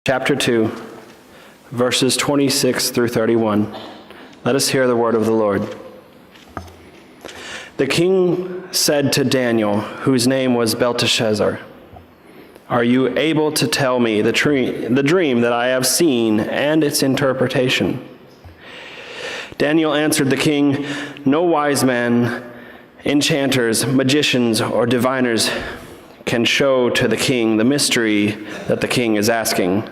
Chapter 2, verses 26 through 31. Let us hear the word of the Lord. The king said to Daniel, whose name was Belteshazzar, "Are you able to tell me the dream that I have seen and its interpretation?" Daniel answered the king, "No wise man, enchanters, magicians, or diviners can show to the king the mystery that the king is asking.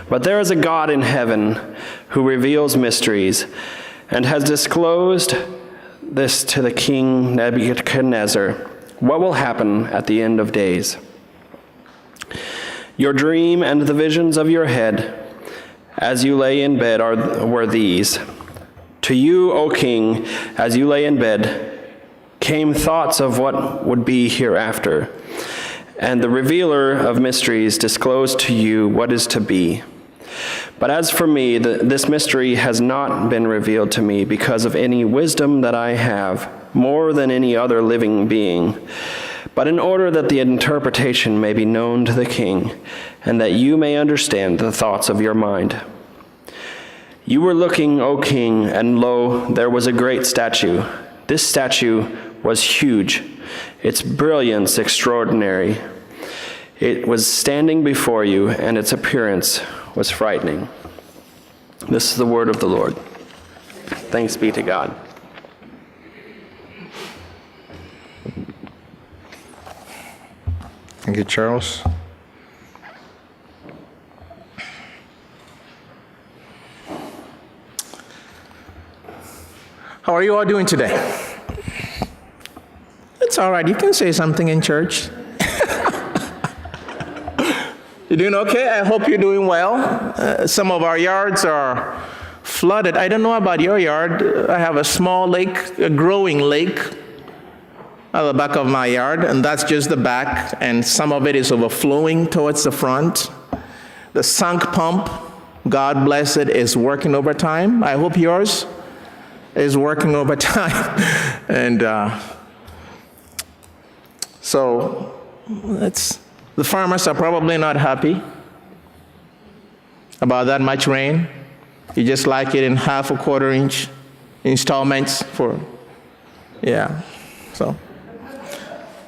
But there is a God in heaven who reveals mysteries and has disclosed this to the king Nebuchadnezzar, what will happen at the end of days. Your dream and the visions of your head as you lay in bed were these. To you, O king, as you lay in bed, came thoughts of what would be hereafter. And the revealer of mysteries disclosed to you what is to be. But as for me, this mystery has not been revealed to me because of any wisdom that I have, more than any other living being, but in order that the interpretation may be known to the king, and that you may understand the thoughts of your mind. You were looking, O king, and lo, there was a great statue. This statue was huge, its brilliance extraordinary. It was standing before you, and its appearance was frightening." This is the word of the Lord. Thanks be to God. Thank you, Charles. How are you all doing today? It's all right. You can say something in church. You doing okay? I hope you're doing well. Some of our yards are flooded. I don't know about your yard. I have a small lake, a growing lake at the back of my yard, and that's just the back, and some of it is overflowing towards the front. The sunk pump, God bless it, is working overtime. I hope yours is working overtime. And so the farmers are probably not happy about that much rain. You just like it in half a quarter inch installments So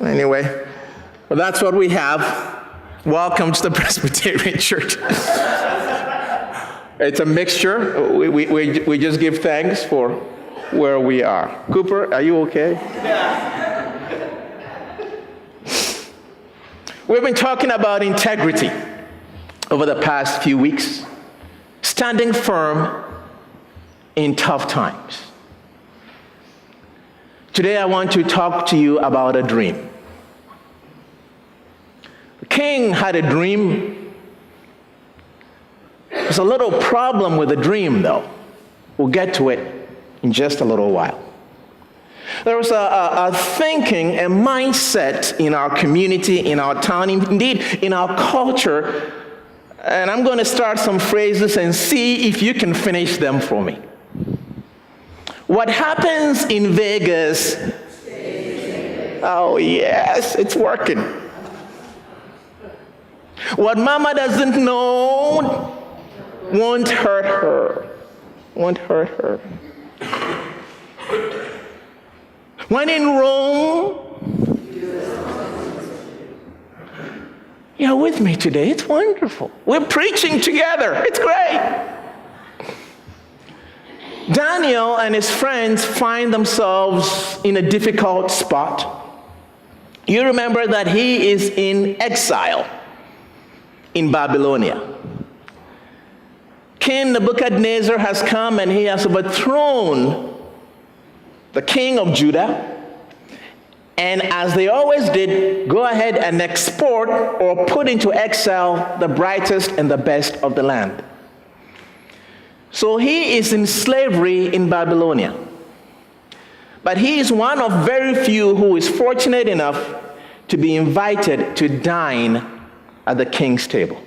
anyway, well, that's what we have. Welcome to the Presbyterian Church. It's a mixture. We just give thanks for where we are. Cooper, are you okay? Yeah. We've been talking about integrity over the past few weeks, standing firm in tough times. Today I want to talk to you about a dream. The king had a dream. There's a little problem with the dream, though. We'll get to it in just a little while. There was a thinking, a mindset in our community, in our town, indeed in our culture, and I'm going to start some phrases and see if you can finish them for me. What happens in Vegas? Oh yes, it's working. What mama doesn't know won't hurt her. Won't hurt her. When in Rome, you're with me today. It's wonderful. We're preaching together. It's great. Daniel and his friends find themselves in a difficult spot. You remember that he is in exile in Babylonia. King Nebuchadnezzar has come and he has overthrown the king of Judah, and as they always did, go ahead and export or put into exile the brightest and the best of the land. So he is in slavery in Babylonia. But he is one of very few who is fortunate enough to be invited to dine at the king's table.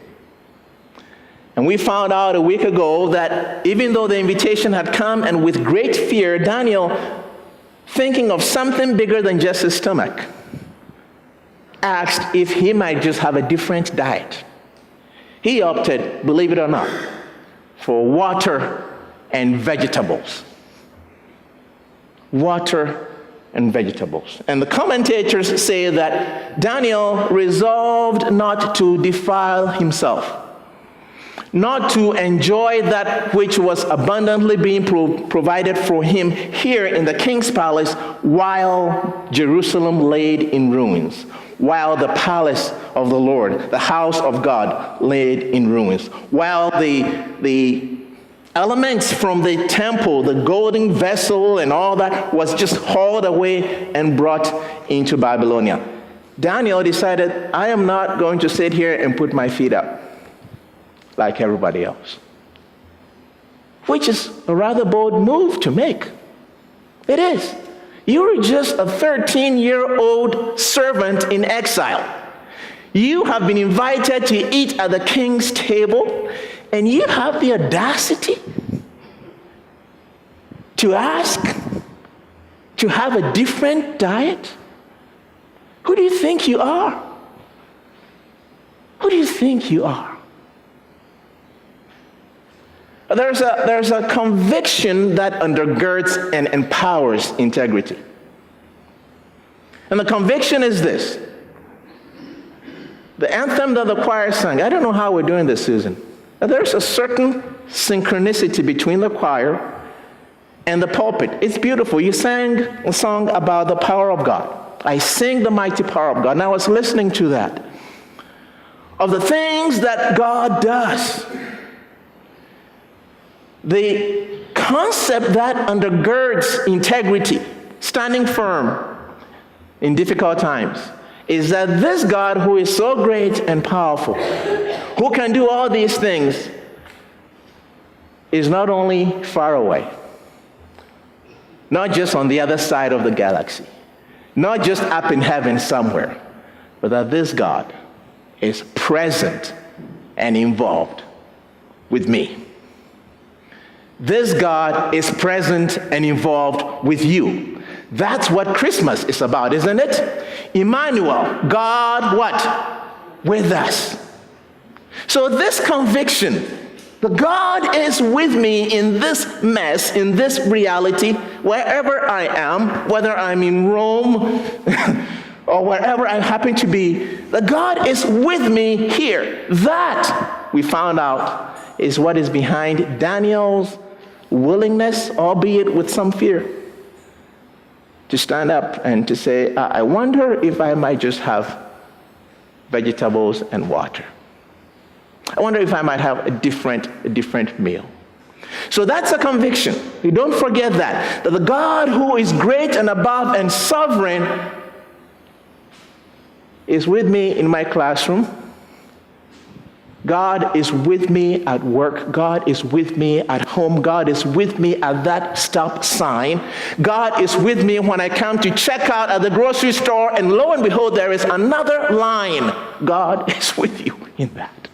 And we found out a week ago that even though the invitation had come, and with great fear, Daniel, thinking of something bigger than just his stomach, asked if he might just have a different diet. He opted, believe it or not, for water and vegetables. Water and vegetables. And the commentators say that Daniel resolved not to defile himself, not to enjoy that which was abundantly being provided for him here in the king's palace while Jerusalem laid in ruins, while the palace of the Lord, the house of God, laid in ruins, while the elements from the temple, the golden vessel and all that was just hauled away and brought into Babylonia. Daniel decided, I am not going to sit here and put my feet up like everybody else. Which is a rather bold move to make. It is. You're just a 13-year-old servant in exile. You have been invited to eat at the king's table, and you have the audacity to ask to have a different diet? Who do you think you are? Who do you think you are? There's a conviction that undergirds and empowers integrity. And the conviction is this. The anthem that the choir sang, I don't know how we're doing this, Susan. There's a certain synchronicity between the choir and the pulpit. It's beautiful. You sang a song about the power of God. I sing the mighty power of God. And I was listening to that. Of the things that God does. The concept that undergirds integrity, standing firm in difficult times, is that this God who is so great and powerful, who can do all these things, is not only far away, not just on the other side of the galaxy, not just up in heaven somewhere, but that this God is present and involved with me. This God is present and involved with you. That's what Christmas is about, isn't it? Emmanuel, God what? With us. So this conviction, the God is with me in this mess, in this reality, wherever I am, whether I'm in Rome or wherever I happen to be, the God is with me here. That, we found out, is what is behind Daniel's willingness, albeit with some fear, to stand up and to say, I wonder if I might just have vegetables and water. I wonder if I might have a different meal. So that's a conviction. You don't forget that the God who is great and above and sovereign is with me in my classroom. God is with me at work. God is with me at home. God is with me at that stop sign. God is with me when I come to check out at the grocery store, and lo and behold, there is another line. God is with you in that.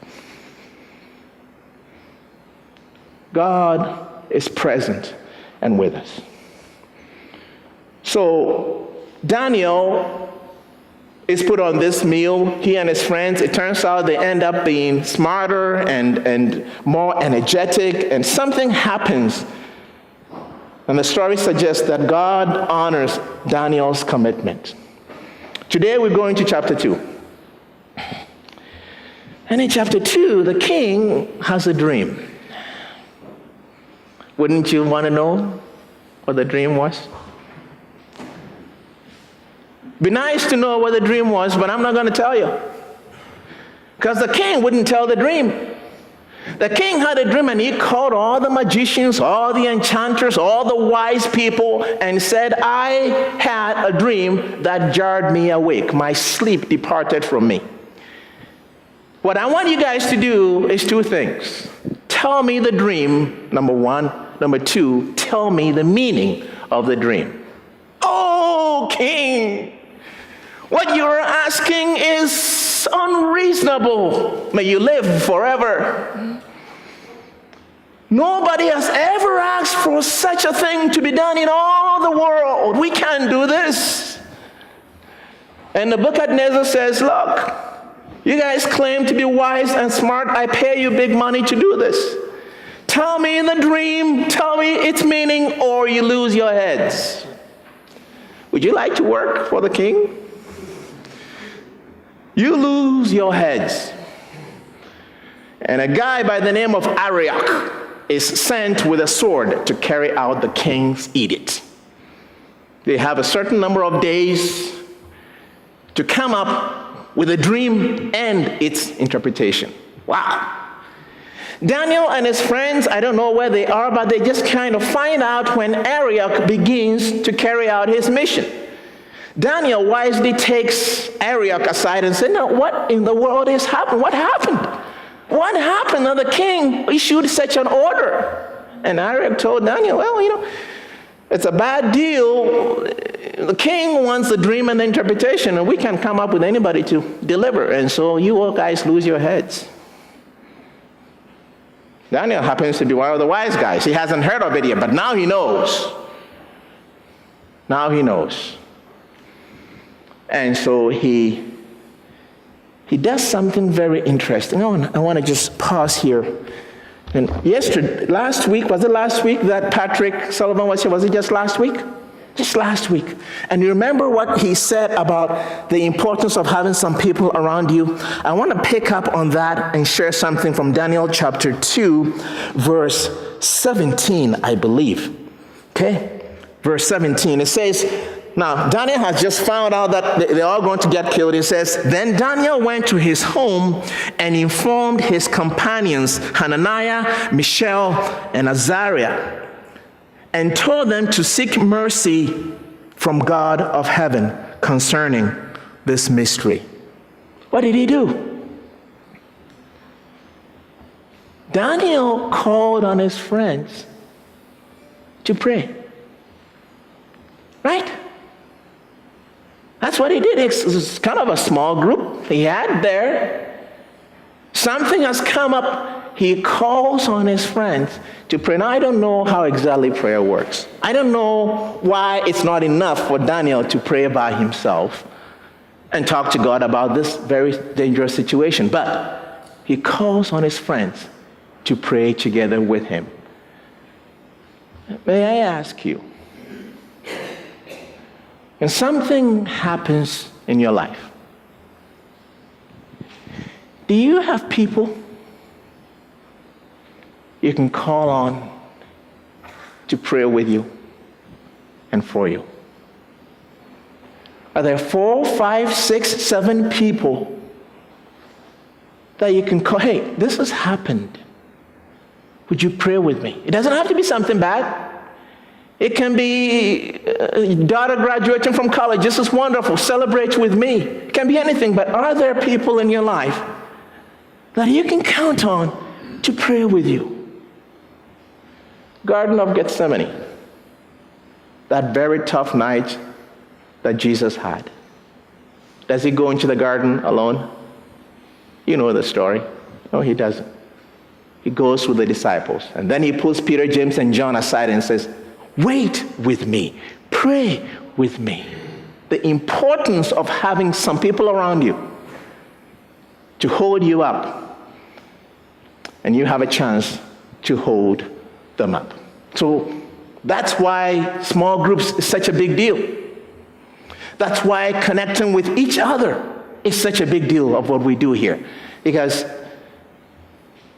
God is present and with us. So Daniel is put on this meal, he and his friends. It turns out they end up being smarter and more energetic, and something happens. And the story suggests that God honors Daniel's commitment. Today we're going to chapter 2. And in chapter 2, the king has a dream. Wouldn't you want to know what the dream was? Be nice to know what the dream was, but I'm not going to tell you. Because the king wouldn't tell the dream. The king had a dream, and he called all the magicians, all the enchanters, all the wise people, and said, I had a dream that jarred me awake. My sleep departed from me. What I want you guys to do is two things. Tell me the dream, number one. Number two, tell me the meaning of the dream. Oh, king! What you're asking is unreasonable. May you live forever. Nobody has ever asked for such a thing to be done in all the world. We can't do this. And Nebuchadnezzar says, look, You guys claim to be wise and smart. I pay you big money to do this. Tell me the dream, tell me its meaning, or you lose your heads. Would you like to work for the king? You lose your heads. And a guy by the name of Arioch is sent with a sword to carry out the king's edict. They have a certain number of days to come up with a dream and its interpretation. Wow. Daniel and his friends, I don't know where they are, but they just kind of find out when Arioch begins to carry out his mission. Daniel wisely takes Arioch aside and said, "No, what in the world is happening? What happened? What happened that the king issued such an order?" And Arioch told Daniel, "Well, it's a bad deal. The king wants the dream and the interpretation, and we can't come up with anybody to deliver. And so you all guys lose your heads." Daniel happens to be one of the wise guys. He hasn't heard of it yet, but now he knows. Now he knows. And so he does something very interesting. I want to just pause here. And last week that Patrick Sullivan was here? Was it just last week? Just last week. And you remember what he said about the importance of having some people around you? I want to pick up on that and share something from Daniel chapter 2, verse 17, I believe. Okay? Verse 17, it says, now, Daniel has just found out that they're all going to get killed. It says, then Daniel went to his home and informed his companions, Hananiah, Mishael, and Azariah, and told them to seek mercy from God of heaven concerning this mystery. What did he do? Daniel called on his friends to pray. Right? That's what he did. It's kind of a small group he had there. Something has come up. He calls on his friends to pray. Now, I don't know how exactly prayer works. I don't know why it's not enough for Daniel to pray by himself and talk to God about this very dangerous situation. But he calls on his friends to pray together with him. May I ask you, when something happens in your life, do you have people you can call on to pray with you and for you? Are there 4, 5, 6, 7 people that you can call? Hey, this has happened. Would you pray with me? It doesn't have to be something bad. It can be a daughter graduating from college. This is wonderful. Celebrate with me. It can be anything, but are there people in your life that you can count on to pray with you? Garden of Gethsemane, that very tough night that Jesus had. Does he go into the garden alone? You know the story. No, he doesn't. He goes with the disciples, and then he pulls Peter, James, and John aside and says, wait with me, pray with me. The importance of having some people around you to hold you up, and you have a chance to hold them up. So that's why small groups is such a big deal. That's why connecting with each other is such a big deal of what we do here. Because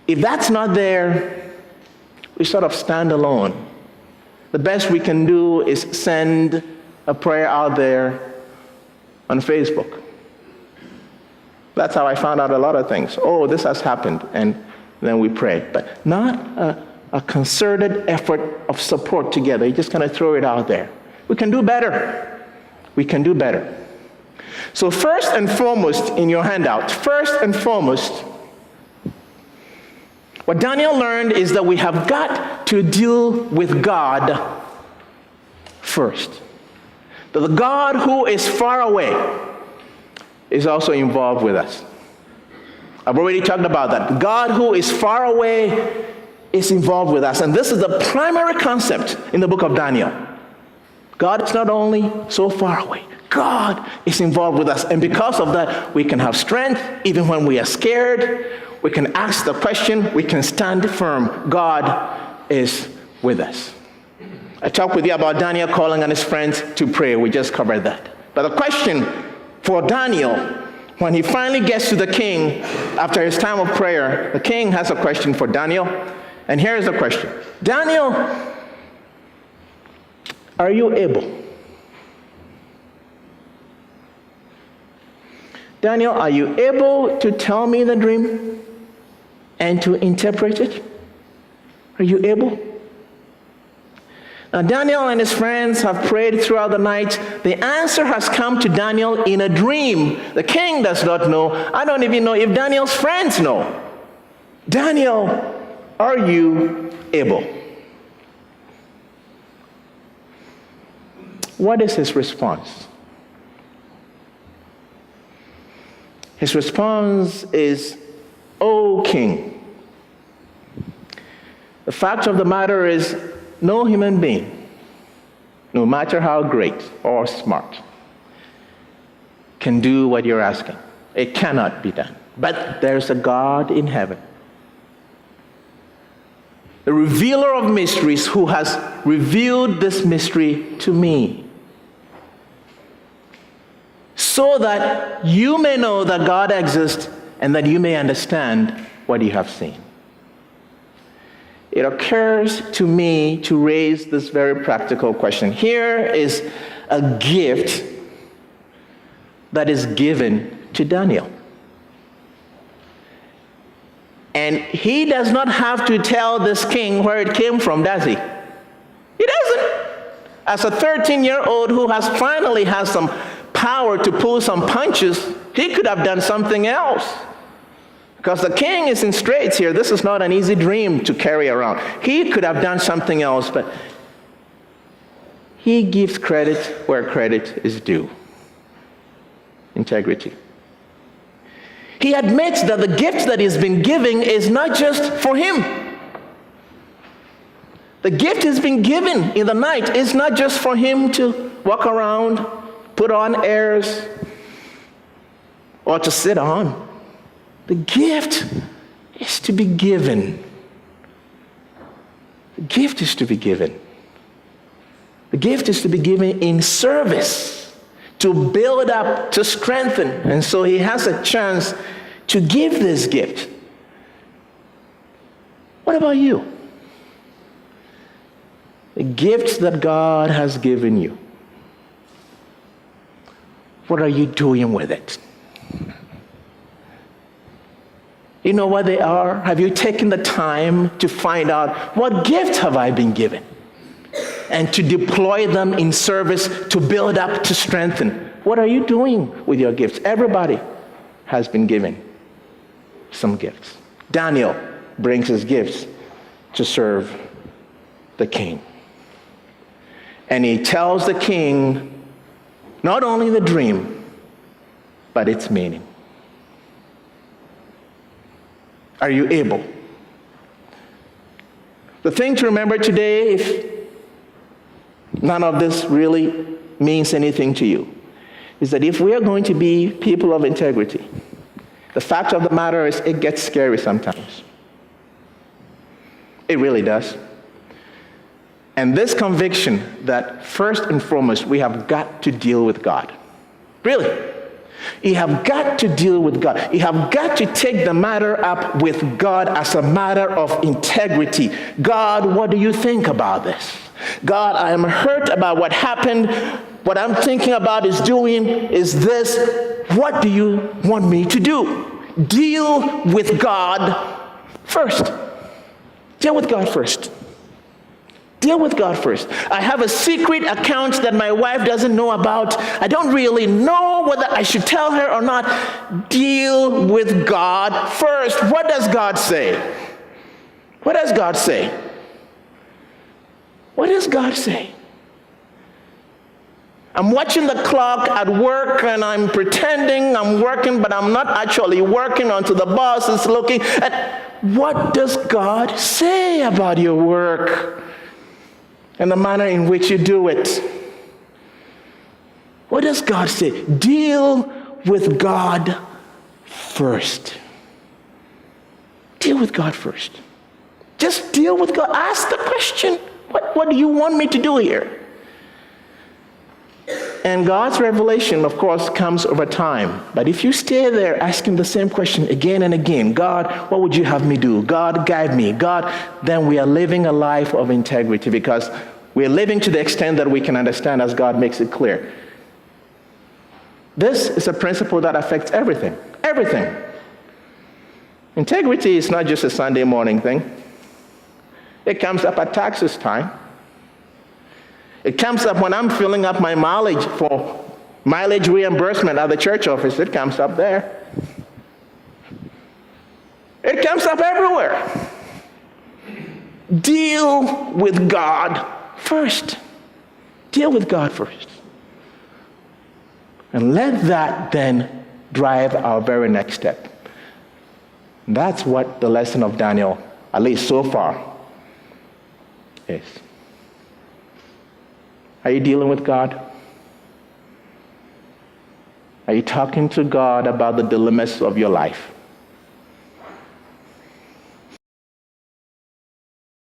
if that's not there, we sort of stand alone. The best we can do is send a prayer out there on Facebook. That's how I found out a lot of things. Oh, this has happened, and then we pray. But not a concerted effort of support together. You just kind of throw it out there. We can do better. We can do better. So first and foremost in your handout, first and foremost, what Daniel learned is that we have got to deal with God first. That the God who is far away is also involved with us. I've already talked about that. The God who is far away is involved with us. And this is the primary concept in the book of Daniel. God is not only so far away, God is involved with us. And because of that, we can have strength even when we are scared. We can ask the question. We can stand firm. God is with us. I talked with you about Daniel calling on his friends to pray. We just covered that. But the question for Daniel, when he finally gets to the king after his time of prayer, the king has a question for Daniel. And here is the question. Daniel, are you able? Daniel, are you able to tell me the dream and to interpret it? Are you able? Now, Daniel and his friends have prayed throughout the night. The answer has come to Daniel in a dream. The king does not know. I don't even know if Daniel's friends know. Daniel, are you able? What is his response? His response is, O king, the fact of the matter is, no human being, no matter how great or smart, can do what you're asking. It cannot be done. But there's a God in heaven, the revealer of mysteries, who has revealed this mystery to me, so that you may know that God exists and that you may understand what you have seen. It occurs to me to raise this very practical question. Here is a gift that is given to Daniel. And he does not have to tell this king where it came from, does he? He doesn't. As a 13-year-old who finally has some power to pull some punches, he could have done something else. Because the king is in straits here. This is not an easy dream to carry around. He could have done something else, but he gives credit where credit is due. Integrity. He admits that the gift that he's been giving is not just for him. The gift he's been given in the night is not just for him to walk around, put on airs, or to sit on. The gift is to be given. The gift is to be given. The gift is to be given in service, to build up, to strengthen. And so he has a chance to give this gift. What about you? The gift that God has given you. What are you doing with it? You know what they are? Have you taken the time to find out what gift have I been given? And to deploy them in service, to build up, to strengthen. What are you doing with your gifts? Everybody has been given some gifts. Daniel brings his gifts to serve the king. And he tells the king not only the dream, but its meaning. Are you able? The thing to remember today, if none of this really means anything to you, is that if we are going to be people of integrity, the fact of the matter is it gets scary sometimes. It really does. And this conviction that first and foremost, we have got to deal with God. Really. You have got to deal with God. You have got to take the matter up with God as a matter of integrity. God, what do you think about this? God, I am hurt about what happened. What I'm thinking about is this. What do you want me to do? Deal with God first. Deal with God first. Deal with God first. I have a secret account that my wife doesn't know about. I don't really know whether I should tell her or not. Deal with God first. What does God say? What does God say? What does God say? I'm watching the clock at work and I'm pretending I'm working, but I'm not actually working until the boss is looking at what does God say about your work and the manner in which you do it. What does God say? Deal with God first. Deal with God first. Just deal with God. Ask the question, what do you want me to do here? And God's revelation, of course, comes over time. But if you stay there asking the same question again and again, God, what would you have me do? God, guide me. God, then we are living a life of integrity, because we are living to the extent that we can understand as God makes it clear. This is a principle that affects everything. Everything. Integrity is not just a Sunday morning thing. It comes up at taxes time. It comes up when I'm filling up my mileage for mileage reimbursement at the church office. It comes up there. It comes up everywhere. Deal with God first. Deal with God first. And let that then drive our very next step. That's what the lesson of Daniel, at least so far, is. Are you dealing with God? Are you talking to God about the dilemmas of your life?